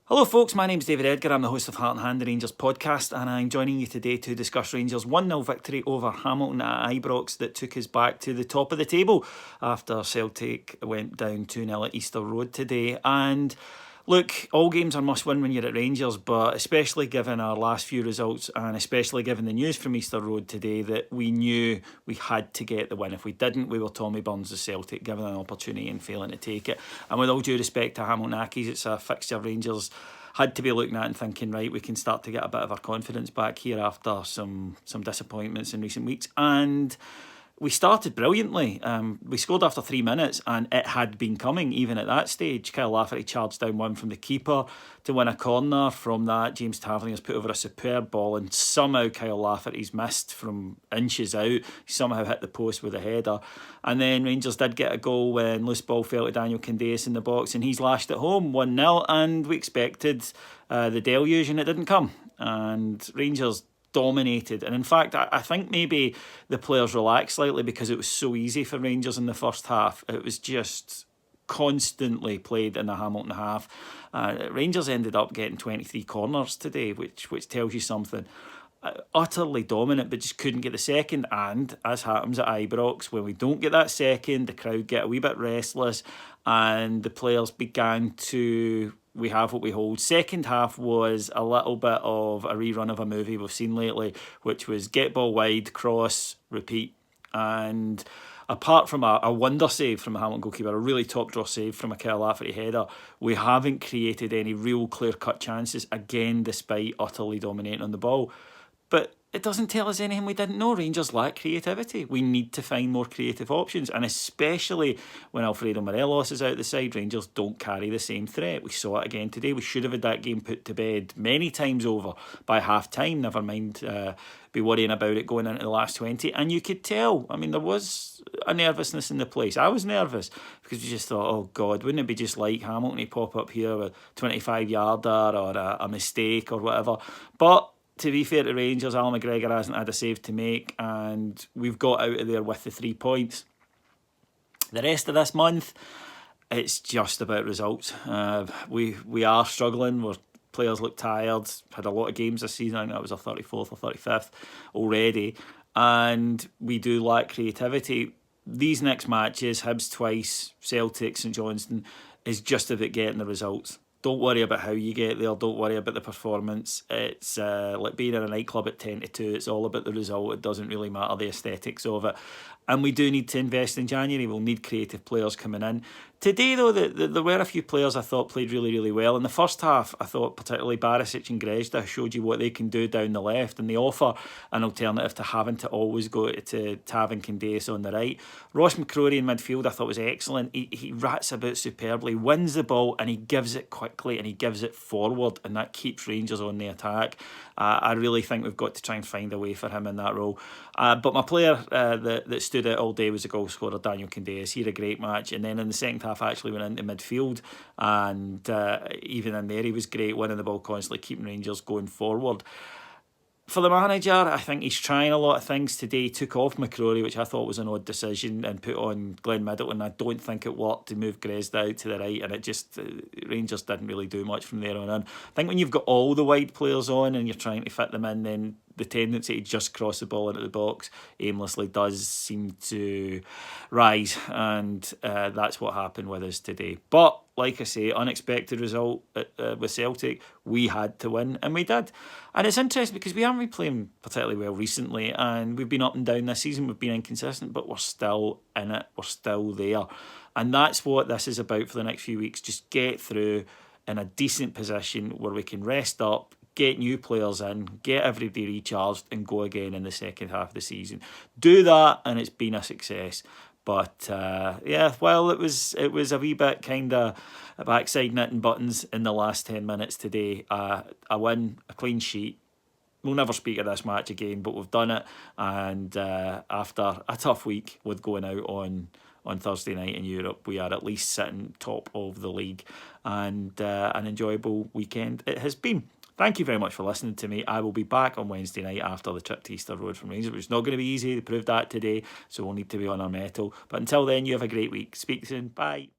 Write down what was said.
Hello folks, my name's David Edgar, I'm the host of Heart and Hand, the Rangers podcast, and I'm joining you today to discuss Rangers' 1-0 victory over Hamilton at Ibrox that took us back to the top of the table after Celtic went down 2-0 at Easter Road today. And look, all games are must-win when you're at Rangers, but especially given our last few results and especially given the news from Easter Road today that we knew we had to get the win. If we didn't, we were Tommy Burns of Celtic, given an opportunity and failing to take it. And with all due respect to Hamilton Accies, it's a fixture Rangers had to be looking at and thinking, right, we can start to get a bit of our confidence back here after some disappointments in recent weeks. And we started brilliantly. We scored after 3 minutes and it had been coming even at that stage. Kyle Lafferty charged down one from the keeper to win a corner. From that, James Tavernier's put over a superb ball and somehow Kyle Lafferty's missed from inches out. He somehow hit the post with a header. And then Rangers did get a goal when loose ball fell to Daniel Candeias in the box and he's lashed it home 1-0, and we expected the deluge and it didn't come. And Rangers dominated, and in fact I think maybe the players relaxed slightly because it was so easy for Rangers in the first half. It was just constantly played in the Hamilton half. Rangers ended up getting 23 corners today, which tells you something. Utterly dominant, but just couldn't get the second. And as happens at Ibrox, when we don't get that second, the crowd get a wee bit restless and the players began to we have what we hold. Second half was a little bit of a rerun of a movie we've seen lately, which was get ball wide, cross, repeat. And apart from a wonder save from a Hamilton goalkeeper, a really top draw save from a Kyle Lafferty header, we haven't created any real clear-cut chances, again, despite utterly dominating on the ball. But it doesn't tell us anything we didn't know. Rangers lack creativity. We need to find more creative options, and especially when Alfredo Morelos is out the side, Rangers don't carry the same threat. We saw it again today. We should have had that game put to bed many times over by half-time, never mind be worrying about it going into the last 20. And you could tell, I mean, there was a nervousness in the place. I was nervous because we just thought, oh God, wouldn't it be just like Hamilton to pop up here with a 25-yarder or a mistake or whatever. But to be fair to Rangers, Alan McGregor hasn't had a save to make and we've got out of there with the 3 points. The rest of this month, it's just about results. We are struggling. Players look tired. Had a lot of games this season. I think that was our 34th or 35th already. And we do lack creativity. These next matches, Hibs twice, Celtic, St Johnstone, is just about getting the results. Don't worry about how you get there. Don't worry about the performance. It's like being in a nightclub at 10 to 2. It's all about the result. It doesn't really matter the aesthetics of it. And we do need to invest in January. We'll need creative players coming in. Today, though, there were a few players I thought played really, really well. In the first half, I thought particularly Barisic and Grezda showed you what they can do down the left, and they offer an alternative to having to always go to Tav and Candeias on the right. Ross McCrory in midfield I thought was excellent. He rats about superbly, wins the ball, and he gives it quickly, and he gives it forward, and that keeps Rangers on the attack. I really think we've got to try and find a way for him in that role. But my player that stood out all day was the goal scorer, Daniel Candeias. He had a great match, and then in the second half actually went into midfield, and even in there he was great, winning the ball constantly, keeping Rangers going forward. For the manager, I think he's trying a lot of things today. He took off McCrory, which I thought was an odd decision, and put on Glenn Middleton. I don't think it worked to move Grezda out to the right, and it just Rangers didn't really do much from there on in. I think when you've got all the wide players on and you're trying to fit them in, then the tendency to just cross the ball into the box aimlessly does seem to rise, and that's what happened with us today. But like I say, unexpected result with Celtic. We had to win, and we did. And it's interesting because we haven't been playing particularly well recently, and we've been up and down this season. We've been inconsistent, but we're still in it. We're still there. And that's what this is about for the next few weeks. Just get through in a decent position where we can rest up, get new players in, get everybody recharged, and go again in the second half of the season. Do that, and it's been a success. But yeah, well, it was a wee bit kind of a backside knitting buttons in the last 10 minutes today. A win, a clean sheet. We'll never speak of this match again, but we've done it. And after a tough week with going out on Thursday night in Europe, we are at least sitting top of the league, and an enjoyable weekend it has been. Thank you very much for listening to me. I will be back on Wednesday night after the trip to Easter Road from Rangers, which is not going to be easy. They proved that today, so we'll need to be on our mettle. But until then, you have a great week. Speak soon. Bye.